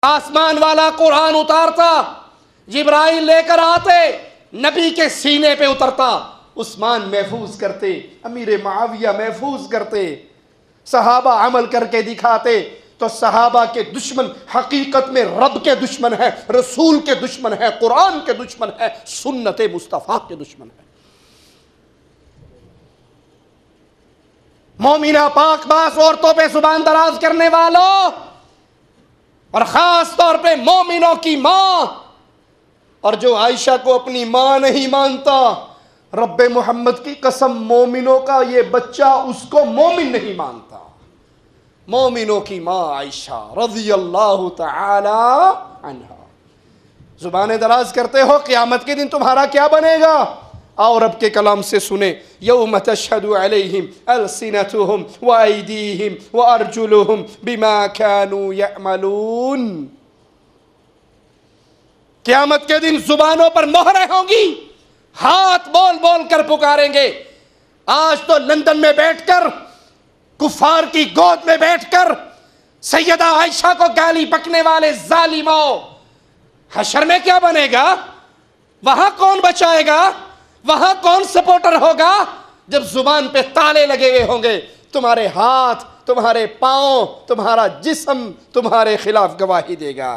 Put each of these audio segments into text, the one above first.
آسمان والا قرآن اتارتا، جبرائیل لے کر آتے، نبی کے سینے پہ اترتا، عثمان محفوظ کرتے، امیر معاویہ محفوظ کرتے، صحابہ عمل کر کے دکھاتے، تو صحابہ کے دشمن حقیقت میں رب کے دشمن ہے، رسول کے دشمن ہے، قرآن کے دشمن ہے، سنت مصطفیٰ کے دشمن ہے۔ مومنہ پاک باز عورتوں پہ زبان دراز کرنے والوں، اور خاص طور پہ مومنوں کی ماں، اور جو عائشہ کو اپنی ماں نہیں مانتا، رب محمد کی قسم مومنوں کا یہ بچہ اس کو مومن نہیں مانتا۔ مومنوں کی ماں عائشہ رضی اللہ تعالی عنہا، زبانیں دراز کرتے ہو، قیامت کے دن تمہارا کیا بنے گا؟ آؤ رب کے کلام سے سنیں، یوم تشہد علیہم السنتہم وایدیہم وارجلہم بما کانوا یعملون۔ قیامت کے دن زبانوں پر مہریں ہوں گی، ہاتھ بول بول کر پکاریں گے۔ آج تو لندن میں بیٹھ کر، کفار کی گود میں بیٹھ کر سیدہ عائشہ کو گالی بکنے والے ظالموں، حشر میں کیا بنے گا؟ وہاں کون بچائے گا؟ وہاں کون سپورٹر ہوگا؟ جب زبان پہ تالے لگے ہوئے ہوں گے، تمہارے ہاتھ، تمہارے پاؤں، تمہارا جسم تمہارے خلاف گواہی دے گا۔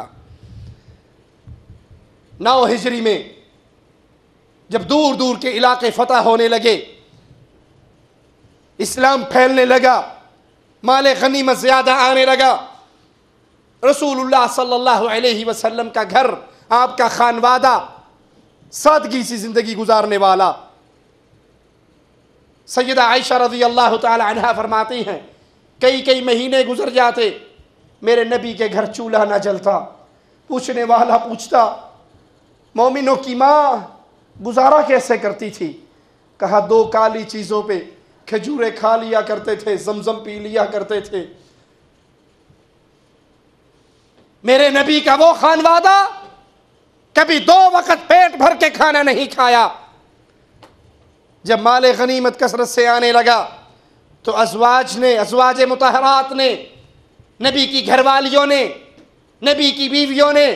9 ہجری میں جب دور دور کے علاقے فتح ہونے لگے، اسلام پھیلنے لگا، مال غنیمت زیادہ آنے لگا، رسول اللہ صلی اللہ علیہ وسلم کا گھر، آپ کا خانوادہ سادگی سی زندگی گزارنے والا، سیدہ عائشہ رضی اللہ تعالی عنہا فرماتی ہیں کئی مہینے گزر جاتے، میرے نبی کے گھر چولہا نہ جلتا۔ پوچھنے والا پوچھتا، مومنوں کی ماں گزارا کیسے کرتی تھی؟ کہا 2 کالی چیزوں پہ کھجوریں کھا لیا کرتے تھے، زمزم پی لیا کرتے تھے۔ میرے نبی کا وہ خانوادہ کبھی 2 وقت پیٹ بھر کے کھانا نہیں کھایا۔ جب مال غنیمت کثرت سے آنے لگا تو ازواج مطہرات نے، نبی کی گھر والیوں نے، نبی کی بیویوں نے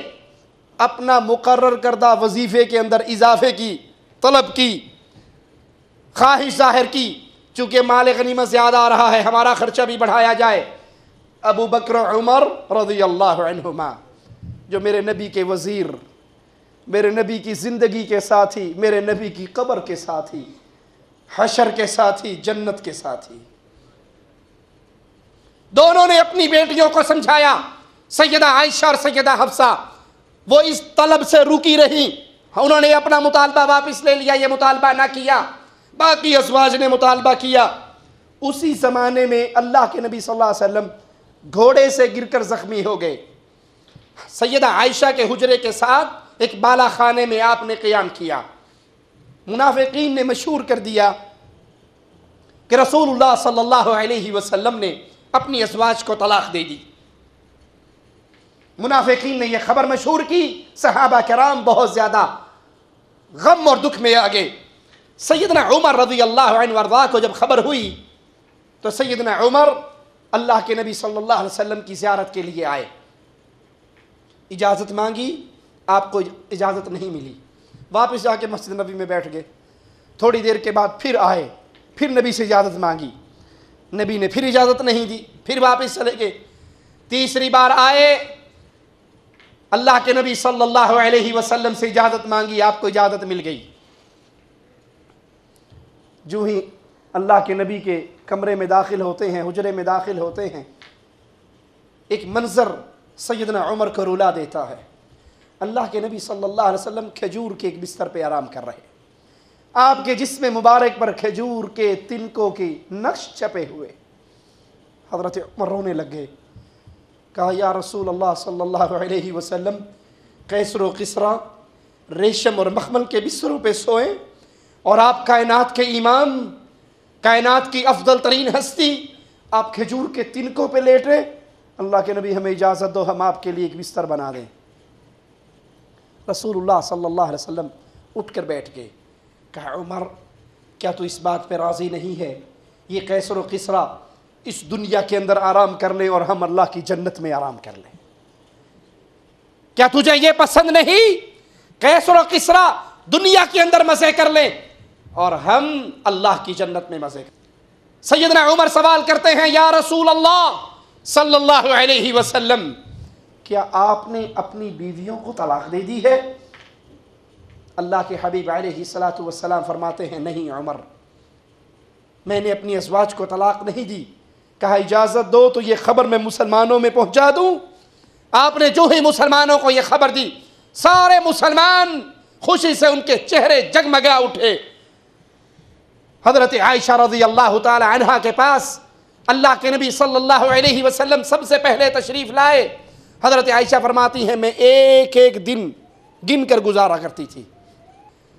اپنا مقرر کردہ وظیفے کے اندر اضافے کی طلب کی، خواہش ظاہر کی، چونکہ مال غنیمت زیادہ آ رہا ہے، ہمارا خرچہ بھی بڑھایا جائے۔ ابو بکر عمر رضی اللہ عنہما، جو میرے نبی کے وزیر، میرے نبی کی زندگی کے ساتھی، میرے نبی کی قبر کے ساتھی، حشر کے ساتھی، جنت کے ساتھی، دونوں نے اپنی بیٹیوں کو سمجھایا۔ سیدہ عائشہ اور سیدہ حفصہ وہ اس طلب سے رکی رہی، انہوں نے اپنا مطالبہ واپس لے لیا، یہ مطالبہ نہ کیا، باقی ازواج نے مطالبہ کیا۔ اسی زمانے میں اللہ کے نبی صلی اللہ علیہ وسلم گھوڑے سے گر کر زخمی ہو گئے۔ سیدہ عائشہ کے حجرے کے ساتھ ایک بالا خانے میں آپ نے قیام کیا۔ منافقین نے مشہور کر دیا کہ رسول اللہ صلی اللہ علیہ وسلم نے اپنی ازواج کو طلاق دے دی۔ منافقین نے یہ خبر مشہور کی، صحابہ کرام بہت زیادہ غم اور دکھ میں آ گئے۔ سیدنا عمر رضی اللہ عنہ وارضاہ کو جب خبر ہوئی تو سیدنا عمر اللہ کے نبی صلی اللہ علیہ وسلم کی زیارت کے لیے آئے، اجازت مانگی، آپ کو اجازت نہیں ملی، واپس جا کے مسجد نبی میں بیٹھ گئے۔ تھوڑی دیر کے بعد پھر آئے، پھر نبی سے اجازت مانگی، نبی نے پھر اجازت نہیں دی، پھر واپس چلے گئے۔ تیسری بار آئے، اللہ کے نبی صلی اللہ علیہ وسلم سے اجازت مانگی، آپ کو اجازت مل گئی۔ جو ہی اللہ کے نبی کے کمرے میں داخل ہوتے ہیں، حجرے میں داخل ہوتے ہیں، ایک منظر سیدنا عمر کو رلا دیتا ہے۔ اللہ کے نبی صلی اللہ علیہ وسلم کھجور کے ایک بستر پہ آرام کر رہے، آپ کے جسم مبارک پر کھجور کے تنکوں کی نقش چھپے ہوئے۔ حضرت عمر رونے لگ گئے، کہا یا رسول اللہ صلی اللہ علیہ وسلم، قیصر و کسریٰ ریشم اور مخمل کے بستروں پہ سوئیں اور آپ کائنات کے امام، کائنات کی افضل ترین ہستی، آپ کھجور کے تنکوں پہ لیٹے؟ اللہ کے نبی ہمیں اجازت دو، ہم آپ کے لیے ایک بستر بنا دیں۔ رسول اللہ صلی اللہ علیہ وسلم اٹھ کر بیٹھ گئے، کہا عمر کیا تو اس بات پہ راضی نہیں ہے؟ یہ قیصر و کسریٰ اس دنیا کے اندر آرام کر لیں اور ہم اللہ کی جنت میں آرام کر لیں۔ کیا تجھے یہ پسند نہیں قیصر و کسریٰ دنیا کے اندر مزے کر لیں اور ہم اللہ کی جنت میں مزے کریں؟ سیدنا عمر سوال کرتے ہیں یا رسول اللہ صلی اللہ علیہ وسلم، کیا آپ نے اپنی بیویوں کو طلاق دے دی ہے؟ اللہ کے حبیب علیہ الصلاۃ والسلام فرماتے ہیں نہیں عمر، میں نے اپنی ازواج کو طلاق نہیں دی۔ کہا اجازت دو تو یہ خبر میں مسلمانوں میں پہنچا دوں۔ آپ نے جو ہی مسلمانوں کو یہ خبر دی، سارے مسلمان خوشی سے ان کے چہرے جگمگا اٹھے۔ حضرت عائشہ رضی اللہ تعالی عنہا کے پاس اللہ کے نبی صلی اللہ علیہ وسلم سب سے پہلے تشریف لائے۔ حضرت عائشہ فرماتی ہیں میں ایک ایک دن گن کر گزارا کرتی تھی۔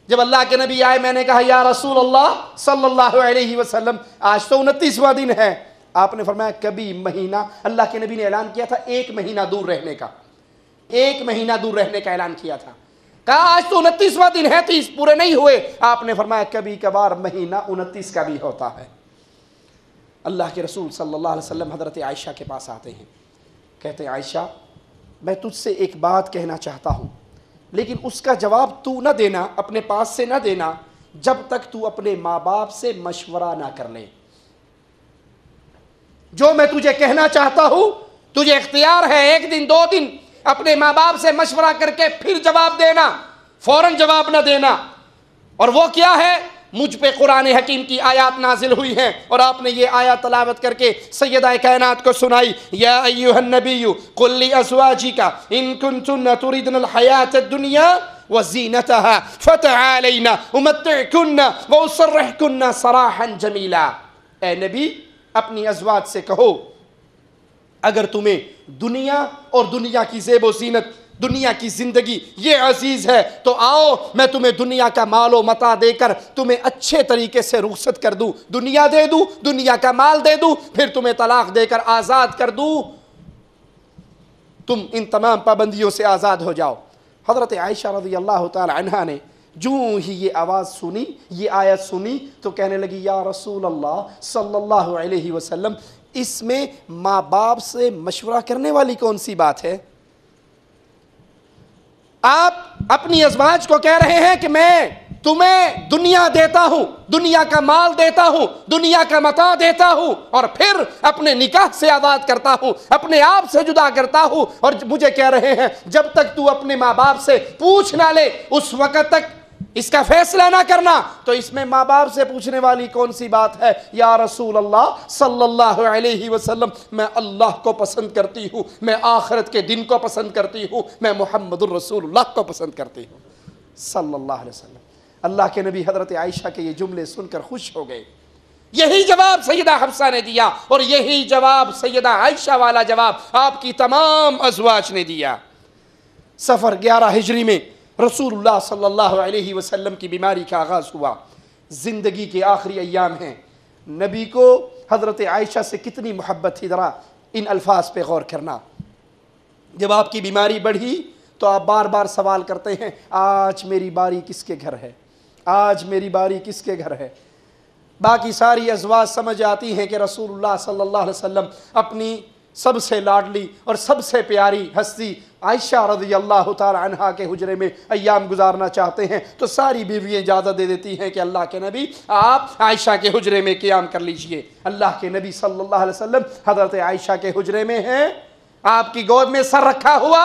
جب اللہ کے نبی آئے میں نے کہا یا رسول اللہ صلی اللہ علیہ وسلم آج تو 29واں دن ہے۔ آپ نے فرمایا کبھی مہینہ، اللہ کے نبی نے اعلان کیا تھا 1 مہینہ دور رہنے کا، 1 مہینہ دور رہنے کا اعلان کیا تھا۔ کہا آج تو 29واں دن ہے، 30 پورے نہیں ہوئے۔ آپ نے فرمایا کبھی کبھار مہینہ 29 کا بھی ہوتا ہے۔ اللہ کے رسول صلی اللہ علیہ وسلم حضرت عائشہ کے پاس آتے ہیں، کہتے ہیں عائشہ میں تجھ سے ایک بات کہنا چاہتا ہوں، لیکن اس کا جواب تو نہ دینا، اپنے پاس سے نہ دینا جب تک تو اپنے ماں باپ سے مشورہ نہ کر لے۔ جو میں تجھے کہنا چاہتا ہوں تجھے اختیار ہے 1 دن 2 دن اپنے ماں باپ سے مشورہ کر کے پھر جواب دینا، فوراً جواب نہ دینا۔ اور وہ کیا ہے؟ مجھ پہ قرآن حکیم کی آیات نازل ہوئی ہیں اور آپ نے یہ آیات تلاوت کر کے سیدہ کائنات کو سنائی۔ یا ایھا النبی قل لازواجک ان کنتن تردن الحیاۃ الدنیا وزینتها فتعالین امتعکن واسرحکن سراحا جمیلا۔ اے نبی اپنی ازواج سے کہو اگر تمہیں دنیا اور دنیا کی زیب و زینت، دنیا کی زندگی یہ عزیز ہے تو آؤ میں تمہیں دنیا کا مال و متاع دے کر تمہیں اچھے طریقے سے رخصت کر دوں، دنیا دے دوں، دنیا کا مال دے دوں، پھر تمہیں طلاق دے کر آزاد کر دوں، تم ان تمام پابندیوں سے آزاد ہو جاؤ۔ حضرت عائشہ رضی اللہ تعالی عنہا نے جو ہی یہ آواز سنی، یہ آیت سنی تو کہنے لگی یا رسول اللہ صلی اللہ علیہ وسلم اس میں ماں باپ سے مشورہ کرنے والی کون سی بات ہے؟ آپ اپنی ازواج کو کہہ رہے ہیں کہ میں تمہیں دنیا دیتا ہوں، دنیا کا مال دیتا ہوں، دنیا کا متاع دیتا ہوں اور پھر اپنے نکاح سے آزاد کرتا ہوں، اپنے آپ سے جدا کرتا ہوں، اور مجھے کہہ رہے ہیں جب تک تو اپنے ماں باپ سے پوچھ نہ لے اس وقت تک اس کا فیصلہ نہ کرنا۔ تو اس میں ماں باپ سے پوچھنے والی کون سی بات ہے؟ یا رسول اللہ صلی اللہ علیہ وسلم میں اللہ کو پسند کرتی ہوں، میں آخرت کے دن کو پسند کرتی ہوں، میں محمد الرسول اللہ کو پسند کرتی ہوں صلی اللہ علیہ وسلم۔ اللہ کے نبی حضرت عائشہ کے یہ جملے سن کر خوش ہو گئے۔ یہی جواب سیدہ حفصہ نے دیا اور یہی جواب سیدہ عائشہ والا جواب آپ کی تمام ازواج نے دیا۔ سفر 11 ہجری میں رسول اللہ صلی اللہ علیہ وسلم کی بیماری کا آغاز ہوا، زندگی کے آخری ایام ہیں۔ نبی کو حضرت عائشہ سے کتنی محبت تھی، ذرا ان الفاظ پہ غور کرنا۔ جب آپ کی بیماری بڑھی تو آپ بار بار سوال کرتے ہیں آج میری باری کس کے گھر ہے، آج میری باری کس کے گھر ہے۔ باقی ساری ازواج سمجھ آتی ہیں کہ رسول اللہ صلی اللہ علیہ وسلم اپنی سب سے لاڈلی اور سب سے پیاری ہستی عائشہ رضی اللہ تعالی عنہا کے حجرے میں ایام گزارنا چاہتے ہیں، تو ساری بیوییں اجازت دے دیتی ہیں کہ اللہ کے نبی آپ عائشہ کے حجرے میں قیام کر لیجئے۔ اللہ کے نبی صلی اللہ علیہ وسلم حضرت عائشہ کے حجرے میں ہیں، آپ کی گود میں سر رکھا ہوا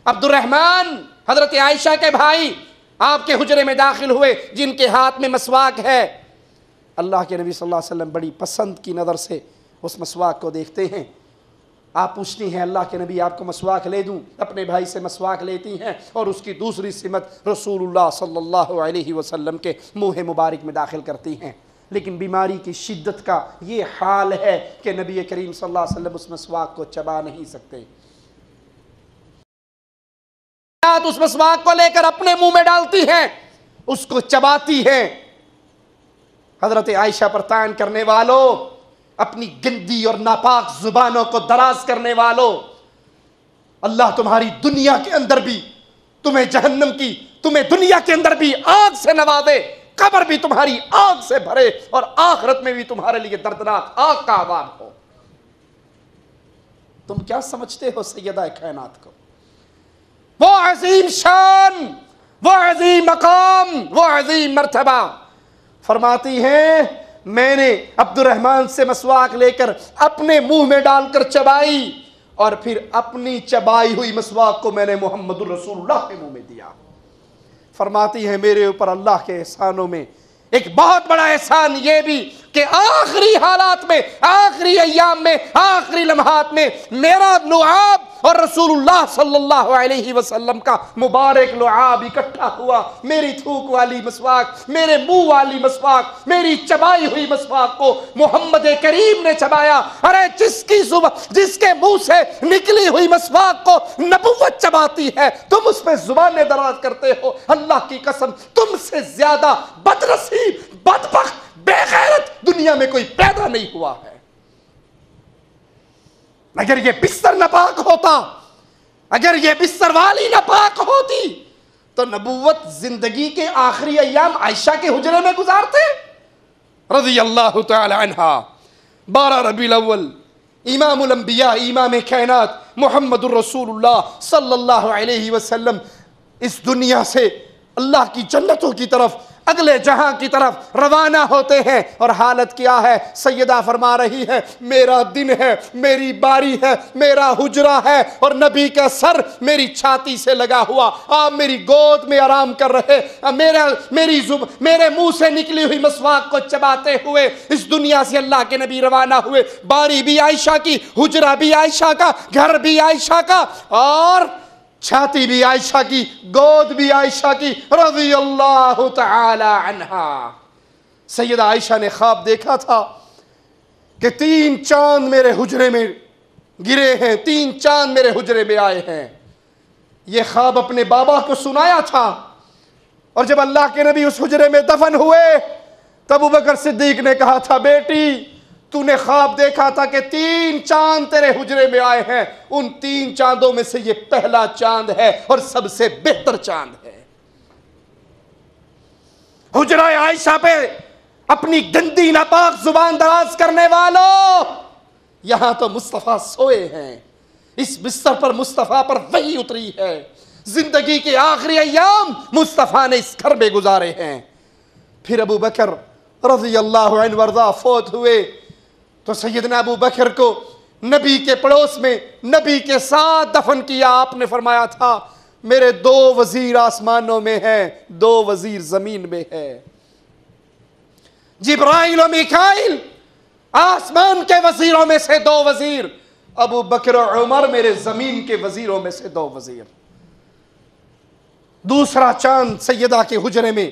عبد الرحمن حضرت عائشہ کے بھائی آپ کے حجرے میں داخل ہوئے جن کے ہاتھ میں مسواک ہے۔ اللہ کے نبی صلی اللہ علیہ وسلم بڑی پسند کی نظر سے اس مسواک کو دیکھتے ہیں۔ آپ پوچھتی ہیں اللہ کے نبی آپ کو مسواک لے دوں؟ اپنے بھائی سے مسواک لیتی ہیں اور اس کی دوسری سمت رسول اللہ صلی اللہ علیہ وسلم کے منہ مبارک میں داخل کرتی ہیں۔ لیکن بیماری کی شدت کا یہ حال ہے کہ نبی کریم صلی اللہ علیہ وسلم اس مسواک کو چبا نہیں سکتے۔ اس مسواک کو لے کر اپنے منہ میں ڈالتی ہیں، اس کو چباتی ہیں۔ حضرت عائشہ پر تعین کرنے والوں، اپنی گندی اور ناپاک زبانوں کو دراز کرنے والوں، اللہ تمہاری دنیا کے اندر بھی تمہیں جہنم کی، تمہیں دنیا کے اندر بھی آگ سے نوازے، قبر بھی تمہاری آگ سے بھرے اور آخرت میں بھی تمہارے لیے دردناک آگ کا عذاب ہو۔ تم کیا سمجھتے ہو سیدہ کائنات کو؟ وہ عظیم شان، وہ عظیم مقام، وہ عظیم مرتبہ. فرماتی ہیں میں نے عبد الرحمن سے مسواک لے کر اپنے منہ میں ڈال کر چبائی، اور پھر اپنی چبائی ہوئی مسواک کو میں نے محمد الرسول اللہ کے منہ میں دیا. فرماتی ہیں میرے اوپر اللہ کے احسانوں میں ایک بہت بڑا احسان یہ بھی کہ آخری حالات میں، آخری ایام میں، آخری لمحات میں میرا لعاب اور رسول اللہ صلی اللہ علیہ وسلم کا مبارک لعاب اکٹھا ہوا. میری تھوک والی مسواک، میرے منہ والی مسواک، میری چبائی ہوئی مسواک کو محمد کریم نے چبایا. ارے جس کے منہ سے نکلی ہوئی مسواک کو نبوت چباتی ہے، تم اس پہ زبانیں دراز کرتے ہو. اللہ کی قسم تم سے زیادہ بدنصیب، بدبخت، بے غیرت دنیا میں کوئی پیدا نہیں ہوا ہے. اگر یہ بستر ناپاک ہوتا، اگر یہ بستر والی ناپاک ہوتی تو نبوت زندگی کے آخری ایام عائشہ کے حجرے میں گزارتے رضی اللہ تعالی عنہ. 12 ربیع الاول امام الانبیاء، امام کائنات محمد الرسول اللہ صلی اللہ علیہ وسلم اس دنیا سے اللہ کی جنتوں کی طرف، اگلے جہاں کی طرف روانہ ہوتے ہیں. اور حالت کیا ہے؟ سیدہ فرما رہی ہے میرا دن ہے، میری باری ہے، میرا حجرہ ہے، اور نبی کا سر میری چھاتی سے لگا ہوا، آپ میری گود میں آرام کر رہے، میرے منہ سے نکلی ہوئی مسواک کو چباتے ہوئے اس دنیا سے اللہ کے نبی روانہ ہوئے. باری بھی عائشہ کی، حجرہ بھی عائشہ کا، گھر بھی عائشہ کا، اور چھاتی بھی عائشہ کی، گود بھی عائشہ کی رضی اللہ تعالی عنہا. سیدہ عائشہ نے خواب دیکھا تھا کہ 3 چاند میرے حجرے میں گرے ہیں، 3 چاند میرے حجرے میں آئے ہیں. یہ خواب اپنے بابا کو سنایا تھا، اور جب اللہ کے نبی اس حجرے میں دفن ہوئے تب ابوبکر صدیق نے کہا تھا بیٹی تو نے خواب دیکھا تھا کہ 3 چاند تیرے حجرے میں آئے ہیں، ان 3 چاندوں میں سے یہ پہلا چاند ہے اور سب سے بہتر چاند ہے. حجرہ عائشہ پہ اپنی گندی ناپاک زبان دراز کرنے والوں، یہاں تو مصطفیٰ سوئے ہیں، اس بستر پر مصطفیٰ پر وحی اتری ہے. زندگی کے آخری ایام مصطفیٰ نے اس گھر میں گزارے ہیں. پھر ابو بکر رضی اللہ عنہ وارضاہ فوت ہوئے تو سیدنا ابو بکر کو نبی کے پڑوس میں نبی کے ساتھ دفن کیا. آپ نے فرمایا تھا میرے 2 وزیر آسمانوں میں ہیں، 2 وزیر زمین میں ہے. جبرائیل و میکائیل آسمان کے وزیروں میں سے 2 وزیر، ابو بکر و عمر میرے زمین کے وزیروں میں سے 2 وزیر. دوسرا چاند سیدہ کے حجرے میں